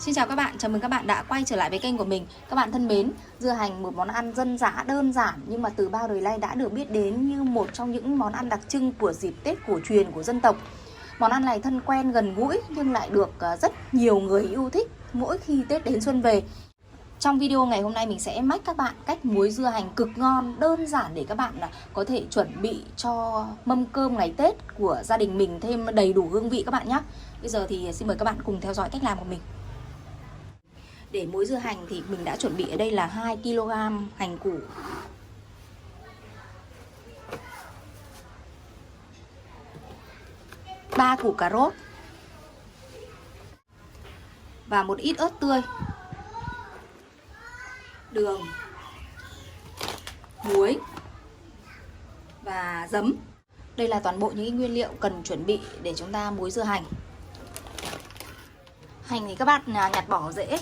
Xin chào các bạn, chào mừng các bạn đã quay trở lại với kênh của mình. Các bạn thân mến, dưa hành một món ăn dân dã đơn giản nhưng mà từ bao đời nay đã được biết đến như một trong những món ăn đặc trưng của dịp Tết cổ truyền của dân tộc. Món ăn này thân quen gần gũi nhưng lại được rất nhiều người yêu thích mỗi khi Tết đến xuân về. Trong video ngày hôm nay mình sẽ mách các bạn cách muối dưa hành cực ngon, đơn giản để các bạn có thể chuẩn bị cho mâm cơm ngày Tết của gia đình mình thêm đầy đủ hương vị các bạn nhé. Bây giờ thì xin mời các bạn cùng theo dõi cách làm của mình. Để muối dưa hành thì mình đã chuẩn bị ở đây là 2 kg hành củ, 3 củ cà rốt và một ít ớt tươi, đường, muối và giấm. Đây là toàn bộ những nguyên liệu cần chuẩn bị để chúng ta muối dưa hành. Hành thì các bạn nhặt bỏ rễ.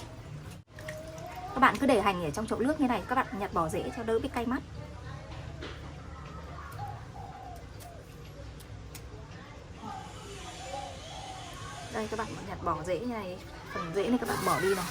Các bạn cứ để hành ở trong chậu nước như này, các bạn nhặt bỏ rễ cho đỡ bị cay mắt. Đây các bạn nhặt bỏ rễ như này, phần rễ này các bạn bỏ đi này.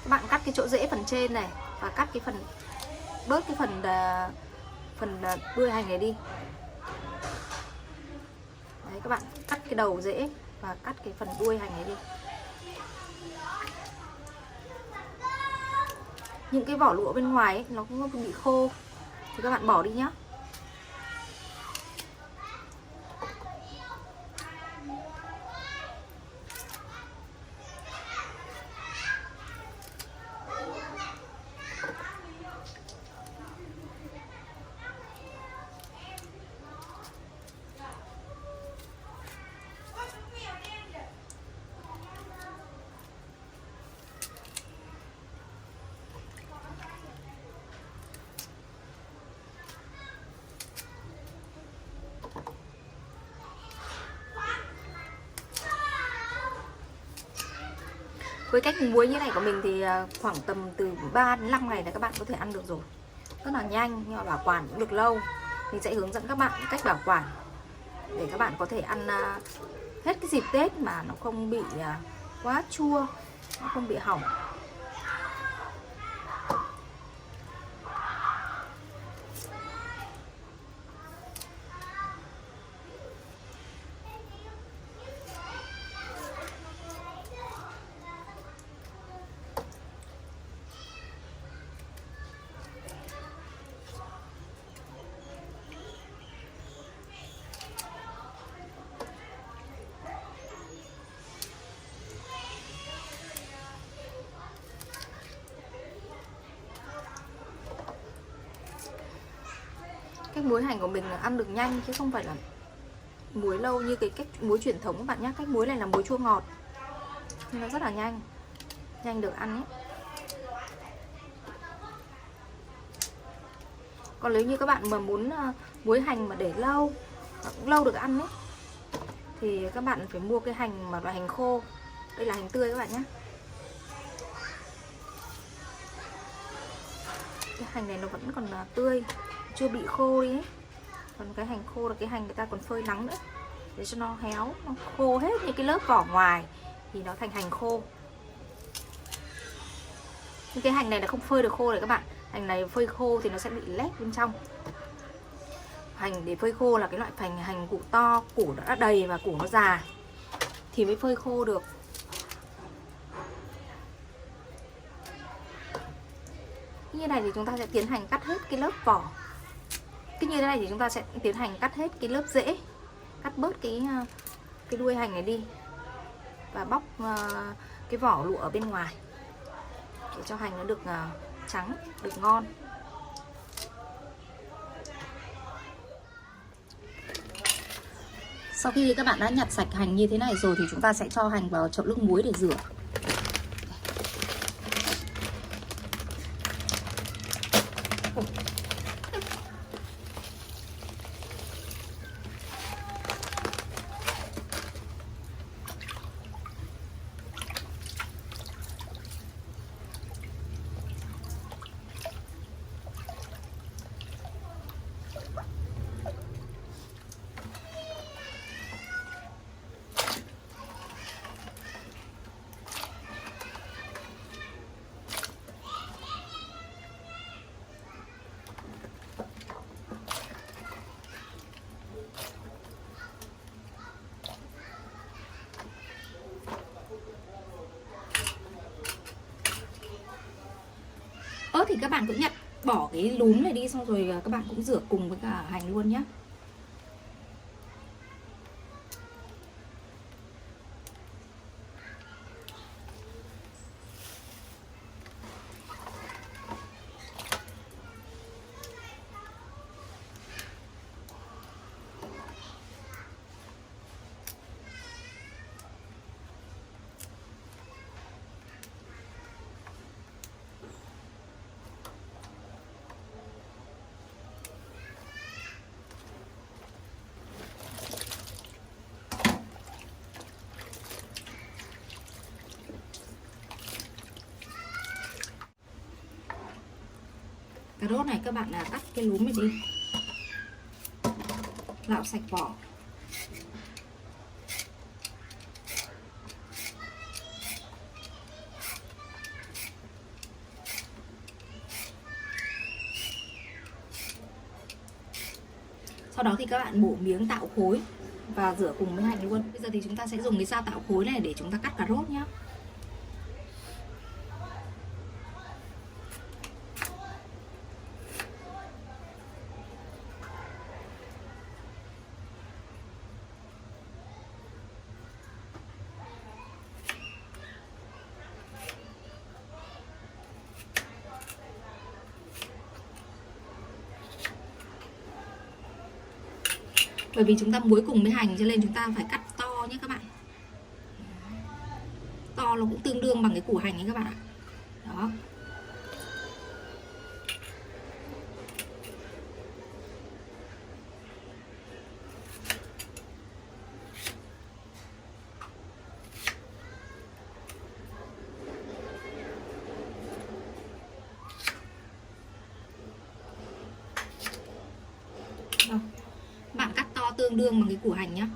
Các bạn cắt cái chỗ rễ phần trên này và cắt cái phần, bớt cái phần đuôi hành này đi. Đấy, các bạn cắt cái đầu rễ và cắt cái phần đuôi hành này đi. Những cái vỏ lụa bên ngoài ấy, nó cũng bị khô thì các bạn bỏ đi nhé. Với cách muối như này của mình thì khoảng tầm từ 3 đến 5 ngày là các bạn có thể ăn được rồi. Rất là nhanh nhưng mà bảo quản cũng được lâu. Mình sẽ hướng dẫn các bạn cách bảo quản để các bạn có thể ăn hết cái dịp Tết mà nó không bị quá chua, nó không bị hỏng. Cách muối hành của mình là ăn được nhanh chứ không phải là muối lâu như cái cách muối truyền thống các bạn nhé. Cách muối này là muối chua ngọt nhưng nó rất là nhanh, nhanh được ăn ấy. Còn nếu như các bạn mà muốn muối hành mà để lâu cũng lâu được ăn ấy thì các bạn phải mua cái hành mà loại hành khô. Đây là hành tươi các bạn nhé. Cái hành này nó vẫn còn tươi, chưa bị khô đi ấy. Còn cái hành khô là cái hành người ta còn phơi nắng nữa để cho nó héo, nó khô hết những cái lớp vỏ ngoài thì nó thành hành khô. Nhưng cái hành này là không phơi được khô này các bạn. Hành này phơi khô thì nó sẽ bị lép bên trong. Hành để phơi khô là cái loại hành củ to, củ đã đầy và củ nó già thì mới phơi khô được. Như này thì chúng ta sẽ tiến hành cắt hết cái lớp vỏ. Như thế này thì chúng ta sẽ tiến hành cắt hết cái lớp rễ, cắt bớt cái đuôi hành này đi và bóc cái vỏ lụa ở bên ngoài để cho hành nó được trắng, được ngon. Sau khi các bạn đã nhặt sạch hành như thế này rồi thì chúng ta sẽ cho hành vào chậu nước muối để rửa. Ớt thì các bạn cũng nhặt bỏ cái lúm này đi, xong rồi các bạn cũng rửa cùng với cả hành luôn nhé. Cà rốt này các bạn cắt cái lúm này đi, lạo sạch vỏ. Sau đó thì các bạn bổ miếng tạo khối và rửa cùng với hành luôn. Bây giờ thì chúng ta sẽ dùng cái dao tạo khối này để chúng ta cắt cà rốt nhé. Bởi vì chúng ta muối cùng với hành cho nên chúng ta phải cắt to nhé các bạn. To nó cũng tương đương bằng cái củ hành ấy các bạn ạ. Đó. Đó. Bạn cắt to tương đương bằng cái củ hành nhé.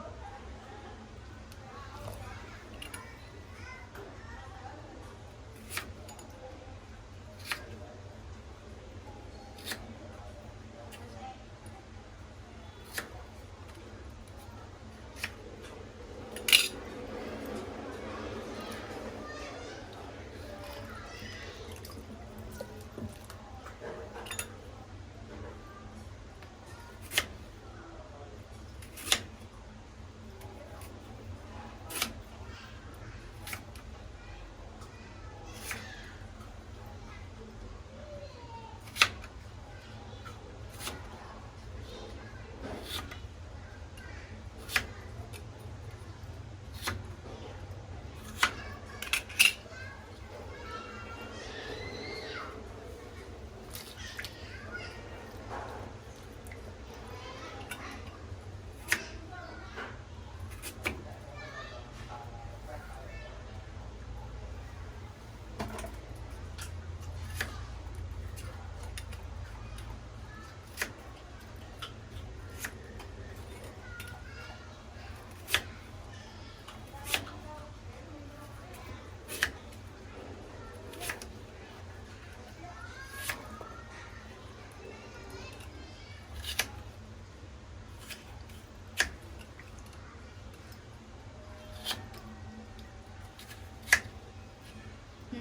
Ừ.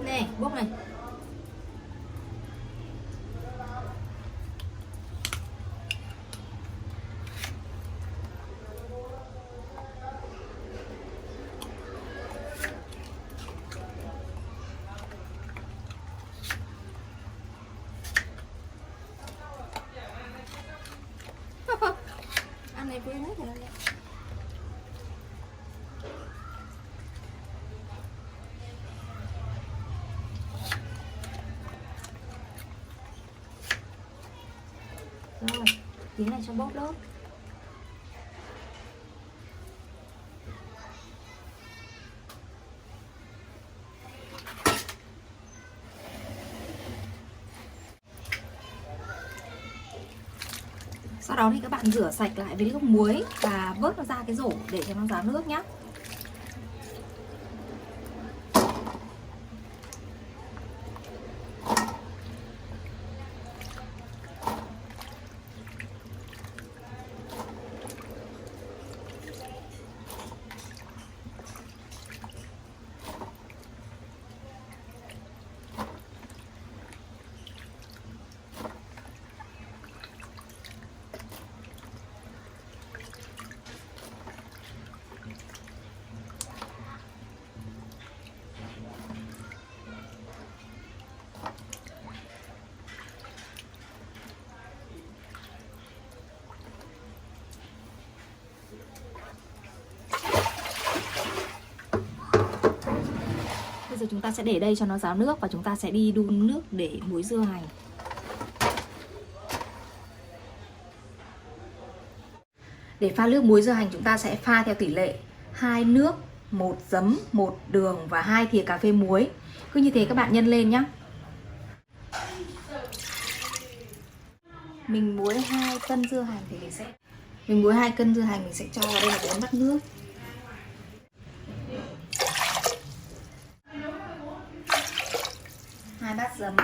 Này, bốc này. Ăn này vui hết rồi. Rồi, tí này cho bóp lớp. Sau đó thì các bạn rửa sạch lại với nước muối và vớt nó ra cái rổ để cho nó ráo nước nhé. Bây giờ chúng ta sẽ để đây cho nó ráo nước và chúng ta sẽ đi đun nước để muối dưa hành. Để pha nước muối dưa hành chúng ta sẽ pha theo tỷ lệ 2 nước, 1 giấm, 1 đường và 2 thìa cà phê muối. Cứ như thế các bạn nhân lên nhé. Mình muối 2 cân dưa hành thì mình muối 2 cân dưa hành mình sẽ cho vào đây là 4 bát nước. Hai bát giấm.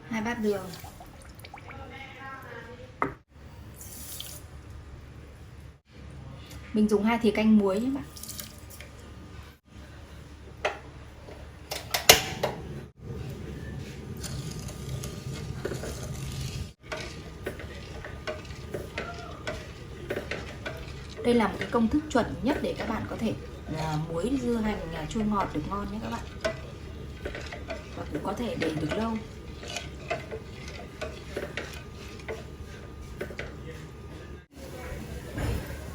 2 bát đường. Mình dùng 2 thìa canh muối nhé bạn. Đây là một cái công thức chuẩn nhất để các bạn có thể muối dưa hành chua ngọt được ngon nhé các bạn. Và cũng có thể để được lâu.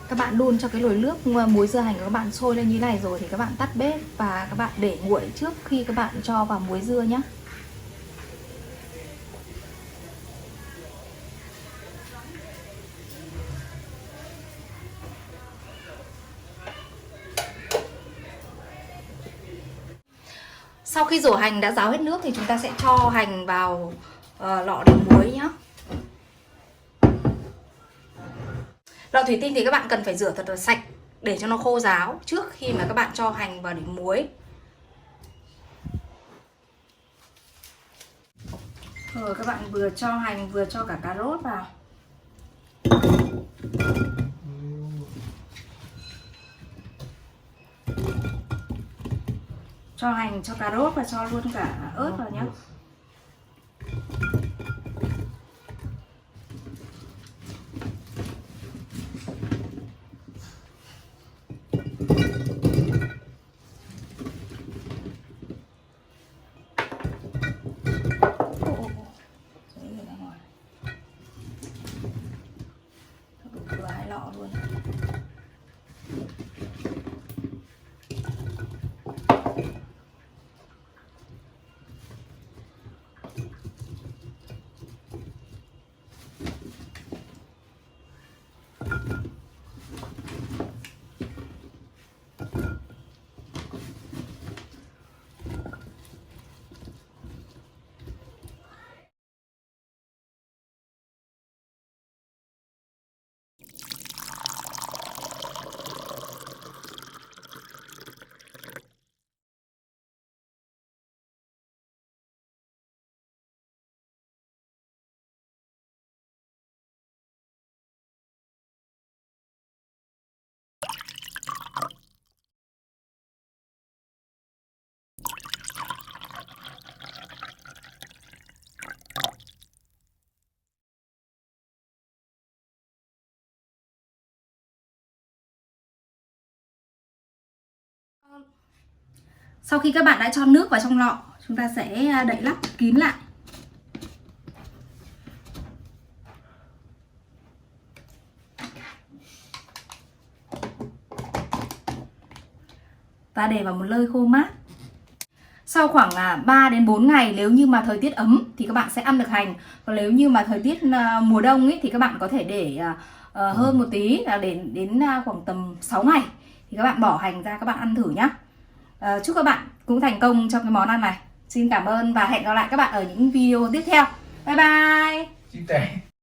Các bạn đun cho cái nồi nước muối dưa hành của các bạn sôi lên như này rồi thì các bạn tắt bếp và các bạn để nguội trước khi các bạn cho vào muối dưa nhé. Sau khi rổ hành đã ráo hết nước thì chúng ta sẽ cho hành vào lọ để muối nhé. Lọ thủy tinh thì các bạn cần phải rửa thật là sạch để cho nó khô ráo trước khi mà các bạn cho hành vào để muối. Rồi các bạn vừa cho hành vừa cho cả cà rốt vào. Cho hành, cho cà rốt và cho luôn cả ớt vào nhé. Vừa 2 lọ luôn. Sau khi các bạn đã cho nước vào trong lọ, chúng ta sẽ đậy nắp kín lại. Và để vào một nơi khô mát. Sau khoảng 3 đến 4 ngày, nếu như mà thời tiết ấm thì các bạn sẽ ăn được hành. Còn nếu như mà thời tiết mùa đông ấy, thì các bạn có thể để hơn một tí, là đến khoảng tầm 6 ngày thì các bạn bỏ hành ra, các bạn ăn thử nhá. Chúc các bạn cũng thành công trong cái món ăn này. Xin cảm ơn và hẹn gặp lại các bạn ở những video tiếp theo. Bye bye.